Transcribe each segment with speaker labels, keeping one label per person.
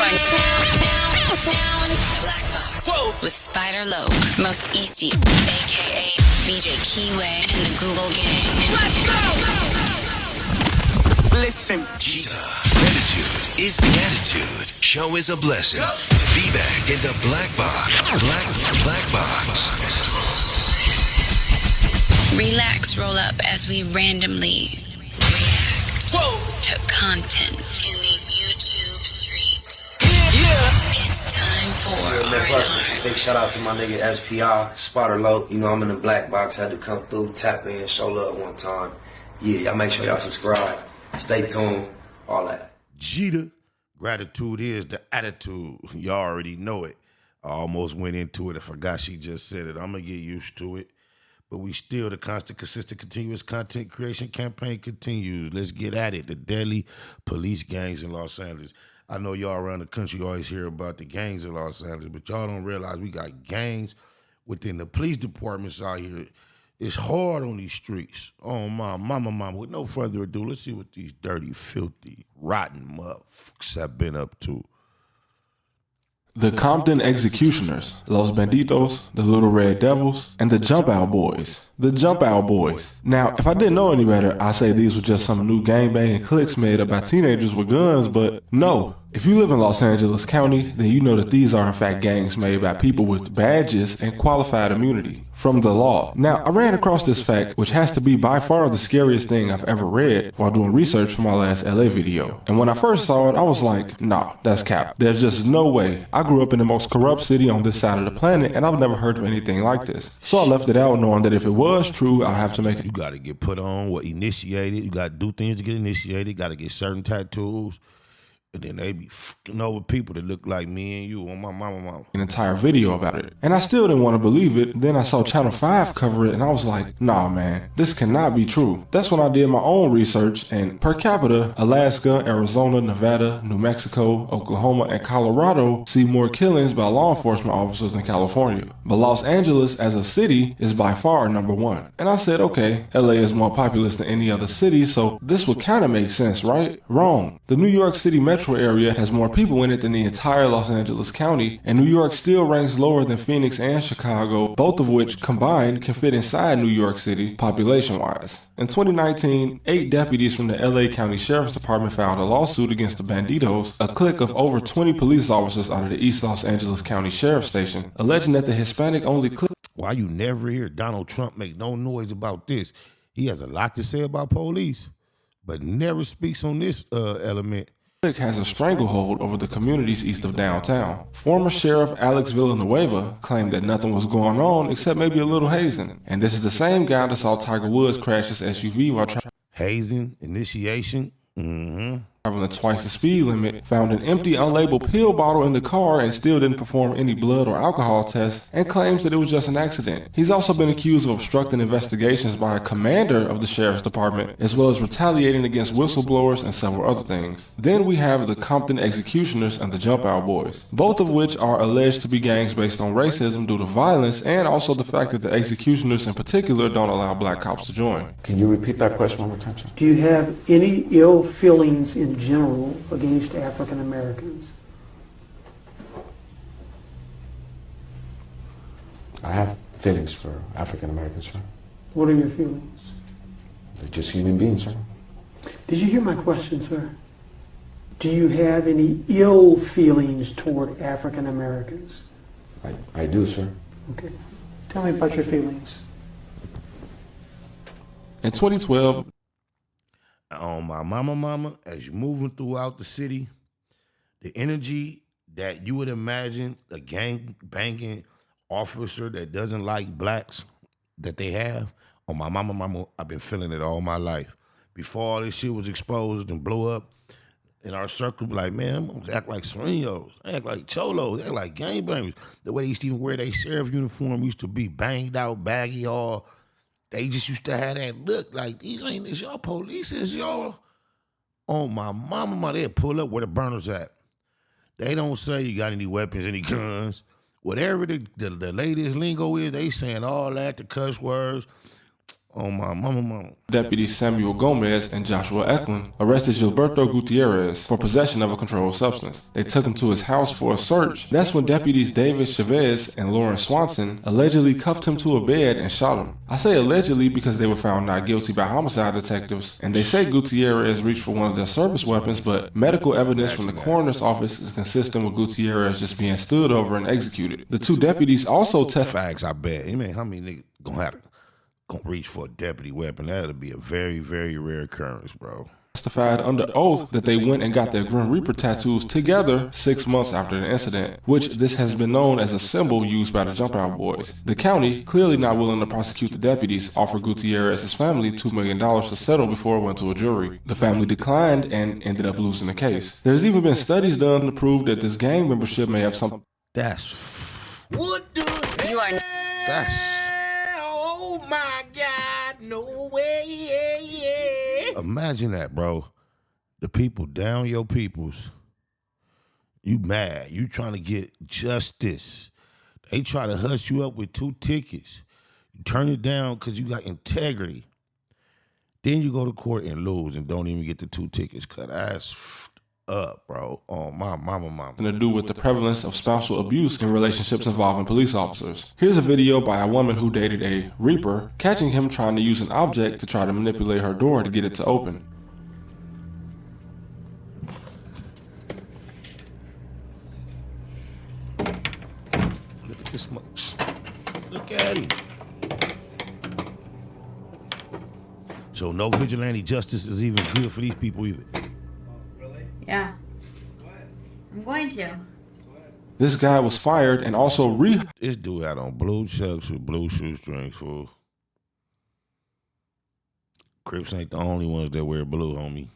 Speaker 1: are now in the black box. Whoa. With Spider Loke, Most Easty, aka BJ Keyway, and the Google Gang. Let's go!
Speaker 2: Listen.
Speaker 3: Cheetah. Gratitude is the attitude. Show is a blessing. To be back in the black box. Black box.
Speaker 1: Relax, roll up as we randomly react to content in these YouTube streets. Yeah. It's time for R&R.
Speaker 4: Big shout out to my nigga SPI, Spotter Low. You know I'm in the black box. Had to come through, tap in, show love one time. Yeah, y'all make sure y'all subscribe. Stay tuned. All that.
Speaker 5: Cheetah. Gratitude is the attitude. Y'all already know it. I almost went into it. I forgot she just said it. I'm going to get used to it. But we still, the constant, consistent, continuous content creation campaign continues. Let's get at it. The deadly police gangs in Los Angeles. I know y'all around the country always hear about the gangs in Los Angeles, but y'all don't realize we got gangs within the police departments out here. It's hard on these streets. Oh, my mama. With no further ado, let's see what these dirty, filthy, rotten motherfuckers have been up to.
Speaker 6: The Compton Executioners, Los Banditos, the Little Red Devils, and the Jump Out Boys. The Jump Out Boys. Now, if I didn't know any better, I'd say these were just some new gangbanging cliques made up by teenagers with guns, but no. If you live in Los Angeles County, then you know that these are in fact gangs made by people with badges and qualified immunity from the law. Now, I ran across this fact, which has to be by far the scariest thing I've ever read while doing research for my last LA video. And when I first saw it, I was like, nah, that's cap. There's just no way. I grew up in the most corrupt city on this side of the planet, and I've never heard of anything like this. So I left it out knowing that if it was true, I'd have to make it.
Speaker 5: You got to get put on, initiated. You got to do things to get initiated. Got to get certain tattoos. And then they be fucking over people that look like me and you on my mama.
Speaker 6: An entire video about it. And I still didn't want to believe it. Then I saw Channel 5 cover it and I was like, nah man, this cannot be true. That's when I did my own research, and per capita, Alaska, Arizona, Nevada, New Mexico, Oklahoma, and Colorado see more killings by law enforcement officers than California. But Los Angeles as a city is by far number one. And I said, okay, LA is more populous than any other city, so this would kind of make sense, right? Wrong. The New York City metro area has more people in it than the entire Los Angeles County, and New York still ranks lower than Phoenix and Chicago, both of which combined can fit inside New York City population-wise. In 2019, 8 deputies from the LA County Sheriff's Department filed a lawsuit against the Banditos, a clique of over 20 police officers out of the East Los Angeles County Sheriff's Station, alleging that the Hispanic-only clique.
Speaker 5: Why you never hear Donald Trump make no noise about this? He has a lot to say about police, but never speaks on this element.
Speaker 6: Has a stranglehold over the communities east of downtown. Former Sheriff Alex Villanueva claimed that nothing was going on except maybe a little hazing. And this is the same guy that saw Tiger Woods crash his SUV while
Speaker 5: hazing, initiation.
Speaker 6: Traveling twice the speed limit, found an empty unlabeled pill bottle in the car and still didn't perform any blood or alcohol tests, and claims that it was just an accident. He's also been accused of obstructing investigations by a commander of the sheriff's department, as well as retaliating against whistleblowers and several other things. Then we have the Compton Executioners and the Jump Out Boys, both of which are alleged to be gangs based on racism due to violence and also the fact that the executioners in particular don't allow black cops to join.
Speaker 7: Can you repeat that question one more time, sir?
Speaker 8: Do you have any ill feelings in general against African Americans?
Speaker 7: I have feelings for African Americans, sir.
Speaker 8: What are your feelings?
Speaker 7: They're just human beings, sir.
Speaker 8: Did you hear my question, sir? Do you have any ill feelings toward African Americans?
Speaker 7: I do, sir.
Speaker 8: Okay. Tell me about your feelings.
Speaker 6: In 2012,
Speaker 5: on my mama, as you're moving throughout the city, the energy that you would imagine a gang banging officer that doesn't like blacks that they have, on my mama, I've been feeling it all my life. Before all this shit was exposed and blow up in our circle, like, man, I'm gonna act like Sureños, act like Cholos, act like gangbangers. The way they used to even wear their sheriff uniform used to be banged out, baggy, all. They just used to have that look like, these ain't this y'all police, is y'all. Oh, my mama, they'll pull up where the burners at. They don't say you got any weapons, any guns. Whatever the latest lingo is, they saying all that, the cuss words. On my mama.
Speaker 6: Deputies Samuel Gomez and Joshua Eklund arrested Gilberto Gutierrez for possession of a controlled substance. They took him to his house for a search. That's when deputies David Chavez and Lauren Swanson allegedly cuffed him to a bed and shot him. I say allegedly because they were found not guilty by homicide detectives, and they say Gutierrez reached for one of their service weapons, but medical evidence from the coroner's office is consistent with Gutierrez just being stood over and executed. The two deputies also testified.
Speaker 5: Facts, I bet. You mean how many niggas gonna reach for a deputy weapon? That'll be a very, very rare occurrence, bro.
Speaker 6: Testified under oath that they went and got their Grim Reaper tattoos together 6 months after the incident, which this has been known as a symbol used by the Jump Out Boys. The county, clearly not willing to prosecute the deputies, offered Gutierrez's family $2 million to settle before it went to a jury. The family declined and ended up losing the case. There's even been studies done to prove that this gang membership may have something.
Speaker 5: That's
Speaker 1: What do you are?
Speaker 5: that's
Speaker 2: Oh my God, no way,
Speaker 5: imagine that, bro. The people down your peoples. You mad. You trying to get justice. They try to hush you up with 2 tickets. You turn it down because you got integrity. Then you go to court and lose and don't even get the 2 tickets cut. That's up, bro. Oh, my mama.
Speaker 6: To do with the prevalence of spousal abuse in relationships involving police officers. Here's a video by a woman who dated a Reaper, catching him trying to use an object to try to manipulate her door to get it to open.
Speaker 5: Look at this. Look at him. So no vigilante justice is even good for these people either.
Speaker 9: Yeah. I'm going to.
Speaker 6: This guy was fired and also
Speaker 5: This dude had on blue chucks with blue shoestrings, fool. Crips ain't the only ones that wear blue, homie.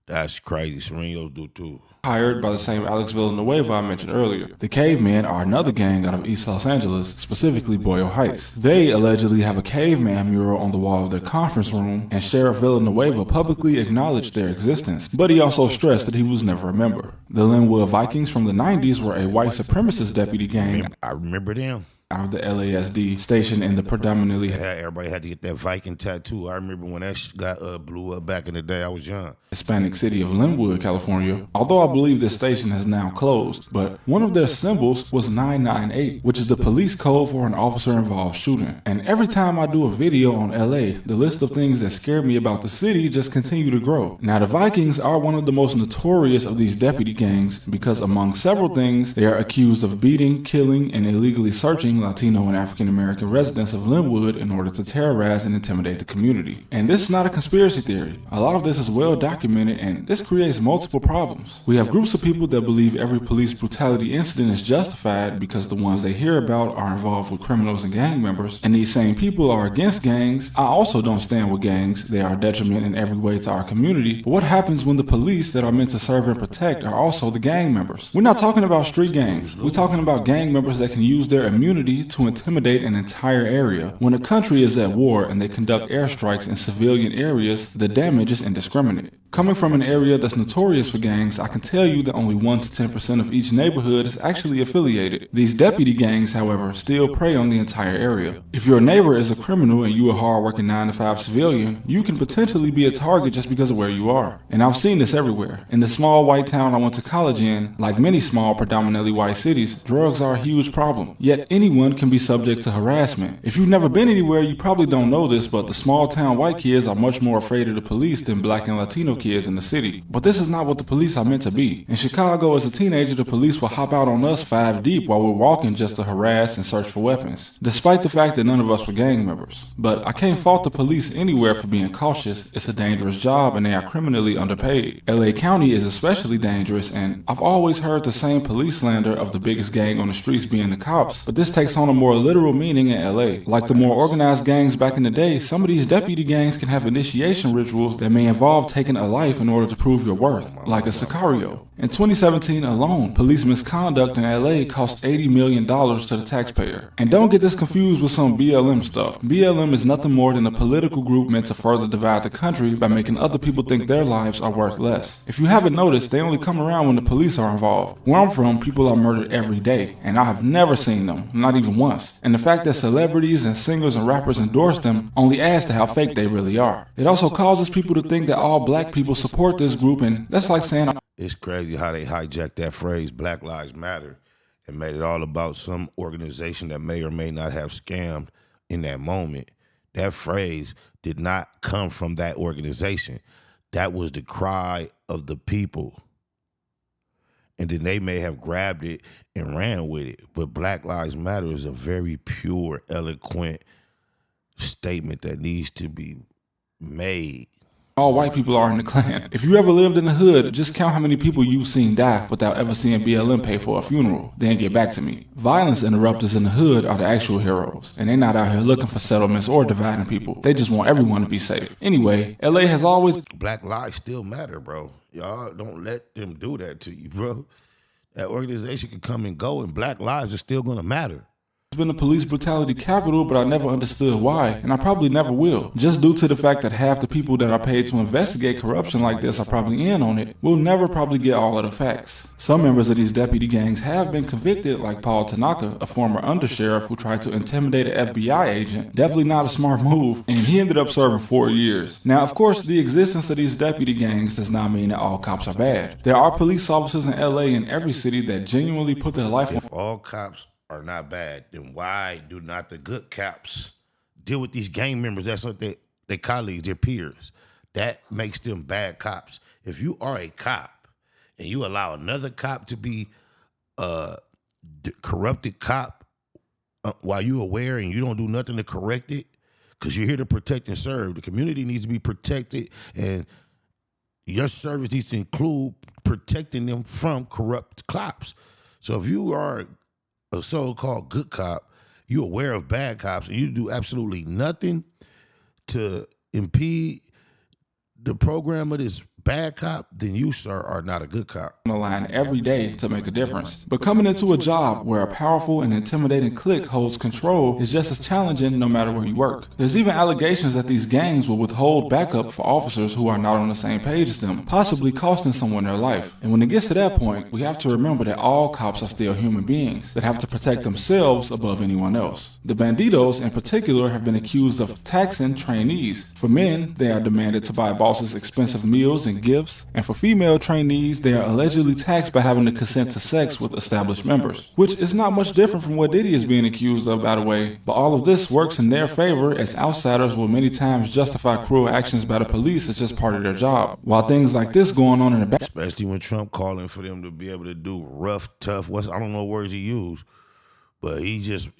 Speaker 5: That's crazy. Serenos do too.
Speaker 6: hired by the same Alex Villanueva I mentioned earlier. The Cavemen are another gang out of East Los Angeles, specifically Boyle Heights. They allegedly have a caveman mural on the wall of their conference room, and Sheriff Villanueva publicly acknowledged their existence, but he also stressed that he was never a member. The Linwood Vikings from the 90s were a white supremacist deputy gang.
Speaker 5: I remember them.
Speaker 6: Out of the LASD station in the predominantly...
Speaker 5: Yeah, everybody had to get that Viking tattoo. I remember when that got blew up back in the day. I was young.
Speaker 6: Hispanic city of Linwood, California, although I believe this station has now closed, but one of their symbols was 998, which is the police code for an officer-involved shooting. And every time I do a video on LA, the list of things that scare me about the city just continue to grow. Now, the Vikings are one of the most notorious of these deputy gangs because, among several things, they are accused of beating, killing, and illegally searching Latino and African American residents of Linwood in order to terrorize and intimidate the community. And this is not a conspiracy theory. A lot of this is well documented, and this creates multiple problems. We have groups of people that believe every police brutality incident is justified because the ones they hear about are involved with criminals and gang members, and these same people are against gangs. I also don't stand with gangs. They are a detriment in every way to our community. But what happens when the police that are meant to serve and protect are also the gang members? We're not talking about street gangs. We're talking about gang members that can use their immunity to intimidate an entire area. When a country is at war and they conduct airstrikes in civilian areas, the damage is indiscriminate. Coming from an area that's notorious for gangs, I can tell you that only 1 to 10% of each neighborhood is actually affiliated. These deputy gangs, however, still prey on the entire area. If your neighbor is a criminal and you a hard-working 9-to-5 civilian, you can potentially be a target just because of where you are. And I've seen this everywhere. In the small white town I went to college in, like many small, predominantly white cities, drugs are a huge problem. Yet anyone can be subject to harassment. If you've never been anywhere, you probably don't know this, but the small town white kids are much more afraid of the police than black and Latino kids in the city. But this is not what the police are meant to be. In Chicago, as a teenager, the police will hop out on us 5 deep while we're walking just to harass and search for weapons, despite the fact that none of us were gang members. But I can't fault the police anywhere for being cautious. It's a dangerous job and they are criminally underpaid. LA County is especially dangerous, and I've always heard the same police slander of the biggest gang on the streets being the cops, but this takes on a more literal meaning in LA. Like the more organized gangs back in the day, some of these deputy gangs can have initiation rituals that may involve taking a life in order to prove your worth, like a Sicario. In 2017 alone, police misconduct in LA cost $80 million to the taxpayer. And don't get this confused with some BLM stuff. BLM is nothing more than a political group meant to further divide the country by making other people think their lives are worth less. If you haven't noticed, they only come around when the police are involved. Where I'm from, people are murdered every day, and I have never seen them, not even once. And the fact that celebrities and singers and rappers endorse them only adds to how fake they really are. It also causes people to think that all black people support this group, and that's like saying...
Speaker 5: It's crazy how they hijacked that phrase, Black Lives Matter, and made it all about some organization that may or may not have scammed in that moment. That phrase did not come from that organization. That was the cry of the people. And then they may have grabbed it and ran with it. But Black Lives Matter is a very pure, eloquent statement that needs to be made.
Speaker 6: All white people are in the Klan. If you ever lived in the hood, just count how many people you've seen die without ever seeing BLM pay for a funeral. Then get back to me. Violence interrupters in the hood are the actual heroes, and they're not out here looking for settlements or dividing people. They just want everyone to be safe. Anyway, LA has always...
Speaker 5: Black lives still matter, bro. Y'all don't let them do that to you, bro. That organization can come and go, and black lives are still gonna matter.
Speaker 6: It's been a police brutality capital, but I never understood why, and I probably never will. Just due to the fact that half the people that are paid to investigate corruption like this are probably in on it, we'll never probably get all of the facts. Some members of these deputy gangs have been convicted, like Paul Tanaka, a former undersheriff who tried to intimidate an FBI agent. Definitely not a smart move, and he ended up serving 4 years. Now, of course, the existence of these deputy gangs does not mean that all cops are bad. There are police officers in LA and every city that genuinely put their life on...
Speaker 5: If all cops are not bad, then why do not the good cops deal with these gang members? That's what their colleagues, their peers. That makes them bad cops. If you are a cop and you allow another cop to be a corrupted cop while you're aware and you don't do nothing to correct it, because you're here to protect and serve. The community needs to be protected, and your service needs to include protecting them from corrupt cops. So if you are a so-called good cop, you're aware of bad cops, and you do absolutely nothing to impede the program of this bad cop, then you, sir, are not a good cop.
Speaker 6: On the line every day to make a difference. But coming into a job where a powerful and intimidating clique holds control is just as challenging no matter where you work. There's even allegations that these gangs will withhold backup for officers who are not on the same page as them, possibly costing someone their life. And when it gets to that point, we have to remember that all cops are still human beings that have to protect themselves above anyone else. The banditos in particular have been accused of taxing trainees. For men, they are demanded to buy bosses expensive meals and gifts, and for female trainees, they are allegedly taxed by having to consent to sex with established members, which is not much different from what Diddy is being accused of, by the way. But all of this works in their favor, as outsiders will many times justify cruel actions by the police as just part of their job, while things like this going on in the back.
Speaker 5: Especially when Trump calling for them to be able to do rough, tough, I don't know what words he used, but he just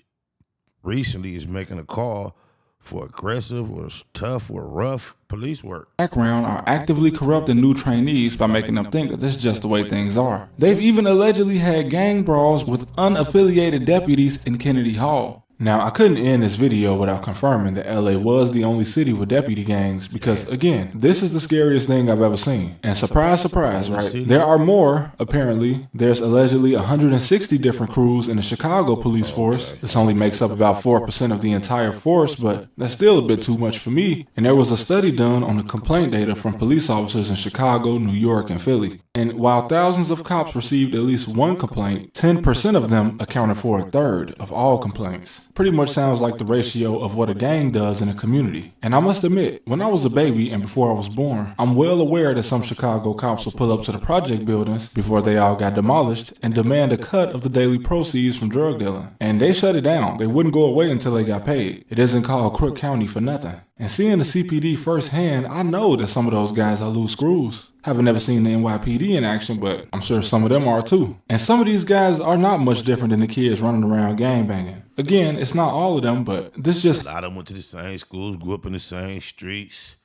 Speaker 5: recently is making a call for aggressive or tough or rough police work.
Speaker 6: Background are actively corrupting new trainees by making them think that this is just the way things are. They've even allegedly had gang brawls with unaffiliated deputies in Kennedy Hall. Now, I couldn't end this video without confirming that LA was the only city with deputy gangs because, again, this is the scariest thing I've ever seen. And surprise, surprise, right? There are more, apparently. There's allegedly 160 different crews in the Chicago police force. This only makes up about 4% of the entire force, but that's still a bit too much for me. And there was a study done on the complaint data from police officers in Chicago, New York, and Philly. And while thousands of cops received at least one complaint, 10% of them accounted for a third of all complaints. Pretty much sounds like the ratio of what a gang does in a community. And I must admit, when I was a baby and before I was born, I'm well aware that some Chicago cops would pull up to the project buildings before they all got demolished and demand a cut of the daily proceeds from drug dealing. And they shut it down. They wouldn't go away until they got paid. It isn't called Crook County for nothing. And seeing the CPD firsthand, I know that some of those guys are loose screws. Haven't never seen the NYPD in action, but I'm sure some of them are too. And some of these guys are not much different than the kids running around gangbanging. Again, it's not all of them, but this just...
Speaker 5: A lot of them went to the same schools, grew up in the same streets,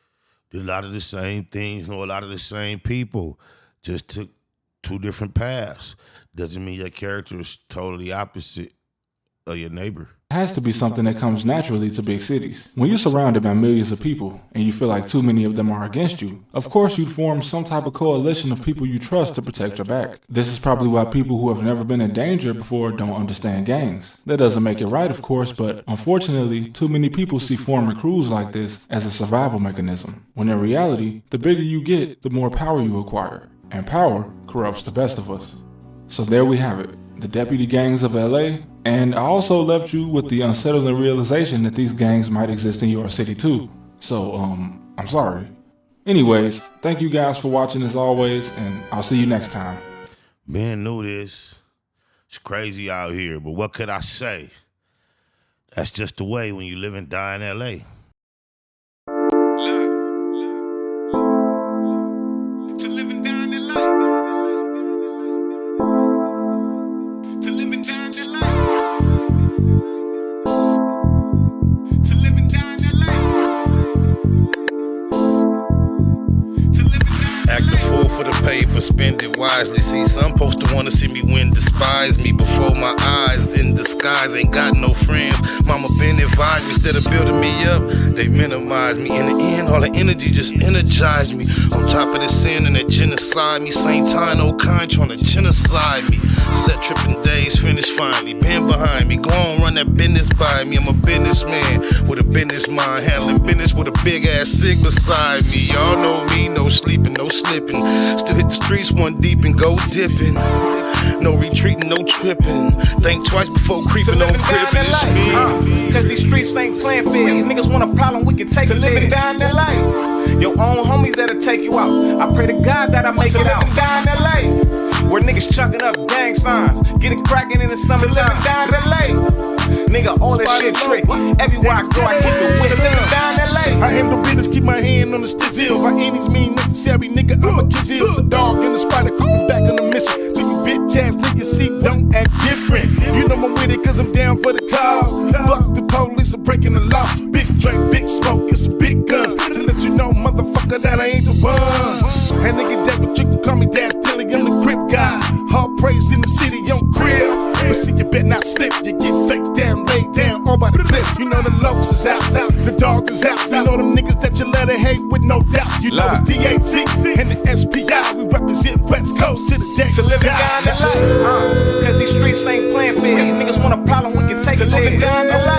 Speaker 5: did a lot of the same things, know a lot of the same people, just took two different paths. Doesn't mean your character is totally opposite of your neighbor.
Speaker 6: has to be something that comes naturally to big cities. When you're surrounded by millions of people and you feel like too many of them are against you, of course you'd form some type of coalition of people you trust to protect your back. This is probably why people who have never been in danger before don't understand gangs. That doesn't make it right, of course, but unfortunately, too many people see forming crews like this as a survival mechanism, when in reality, the bigger you get, the more power you acquire, and power corrupts the best of us. So there we have it, the deputy gangs of LA, and I also left you with the unsettling realization that these gangs might exist in your city too. So, I'm sorry. Anyways, thank you guys for watching as always, and I'll see you next time.
Speaker 5: Ben knew this. It's crazy out here, but what could I say? That's just the way when you live and die in LA.
Speaker 2: To live and die in LA. To live and die in LA. To live and die in LA. To live and die in LA.
Speaker 5: Act a fool for the paper, spend it wisely. See, some supposed to wanna see me win, despise me before my eyes. In disguise, ain't got no friends. Mama been advised me, instead of building me up, they minimize me. In the end, all the energy just energized me. On top of the sin and that genocide me, same time, no kind trying to genocide me. Set tripping days, finished finally. Been behind me, go on, run that business by me. I'm a businessman with a business mind, handling business with a big ass sig beside me. Y'all know me, no sleeping, no slipping. Still hit the streets one deep and go dipping. No retreating, no tripping. Think twice before creeping on crippin'. It's me.
Speaker 2: Cause these streets ain't playing fair. Niggas want a problem, we can take it. To live and die in LA. Your own homies that'll take you out. I pray to God that I make it out. To live and die in LA. Where niggas chucking up gang signs. Get it cracking in the summertime. To live and die in LA. Nigga, all that shit trick. Everywhere I go, I keep it with. To live and die in LA.
Speaker 5: I handle business, keep my hand on the stizzle. By any means necessary, nigga, I'm a kizzle. The dog and the spider creeping back on the mission. So you bitch ass niggas see, don't act different. You know I'm with it cause I'm down for the cause. Fuck the police, I'm breaking the law. Big drink, big smoke, and some big guns. To let you know, motherfucker, that I ain't the one. And nigga, that but you can call me Dash Dilly, I'm the crib guy. Hard praise in the city, on crib. But see, you better not slip. You get faked down, laid down, all by the clip. You know the lokes is out, the dogs is out. You know them niggas that you let it hate with no doubt. You know it's DAT and the SPI. We represent West Coast to the day.
Speaker 2: To live and die in LA. Cause these streets ain't playing fair. Niggas want a problem, we can take it. To live and die in LA.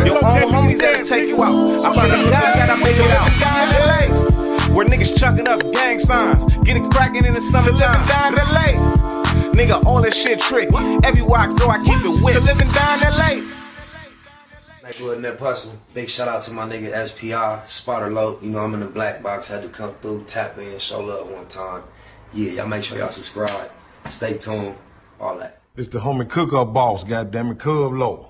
Speaker 2: Your own homies that'll take you out. I pray to God that I make it out. To live and die in LA. Where niggas chucking up gang signs. Get it cracking in the summertime. To live and die in LA. Nigga, all that shit trick. Everywhere I go, I keep it with. To live and die in LA.
Speaker 4: Neighborhood Net Hustle. Big shout out to my nigga SPI, Spotter Low. You know I'm in the black box, had to come through, tap in, show love one time. Yeah, y'all make sure y'all subscribe. Stay tuned, all that.
Speaker 10: It's the homie cook-up boss, goddammit, Cub Low.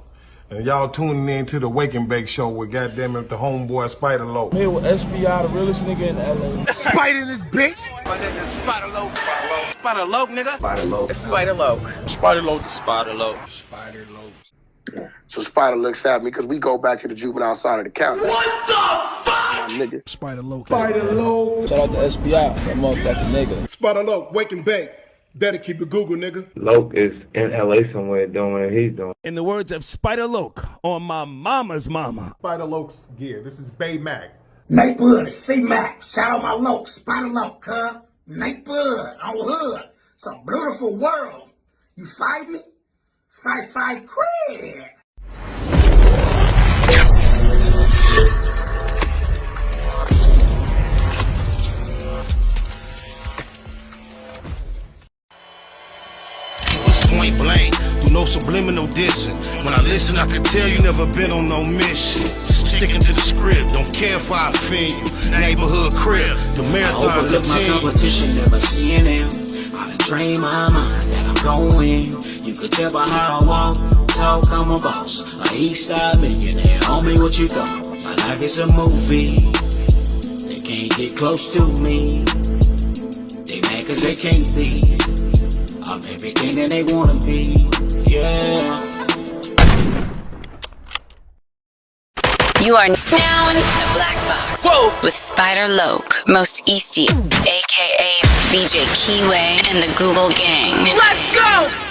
Speaker 10: And y'all tuning in to the Wake and Bake show with goddammit the homeboy Spider Low.
Speaker 11: Here with SPI, the realest nigga in LA.
Speaker 2: Spider this bitch. My nigga Spider Low. Spider Low, nigga.
Speaker 4: Spider Low.
Speaker 2: It's Spider Low.
Speaker 11: Spider Low.
Speaker 2: Spider Low.
Speaker 10: Spider Low.
Speaker 12: So Spider looks at me because we go back to the juvenile side of the county.
Speaker 2: What the fuck?
Speaker 12: My nigga.
Speaker 10: Spider Low.
Speaker 11: Spider Low. Shout out to SPI, that motherfucking nigga.
Speaker 10: Spider Low, Wake and Bake. Better keep it Google, nigga.
Speaker 13: Loke is in LA somewhere doing what he's doing.
Speaker 14: In the words of Spider Loke on my mama's mama.
Speaker 10: Spider Loke's gear. This is Bay Mac.
Speaker 15: Nate Blood, C-Mac. Shout out my Loke, Spider Loke, huh? Nate Blood, on hood. It's a beautiful world. You fight me? Fight, crib.
Speaker 5: Point blank, through no subliminal dissing. When I listen, I can tell you never been on no mission. Sticking to the script, don't care if I offend you. Neighborhood crib, the marathon
Speaker 15: I overlook my competition, never seeing them. I done trained my mind that I'm going. You could tell by how I walk, talk, I'm a boss. A east side millionaire, homie, what you thought? My life is a movie. They can't get close to me. They mad cause they can't be. I'm everything that they wanna be, yeah.
Speaker 1: You are now in the black box. Whoa. With Spider Loke, Most Easty, aka BJ Keyway, and the Google Gang.
Speaker 2: Let's go!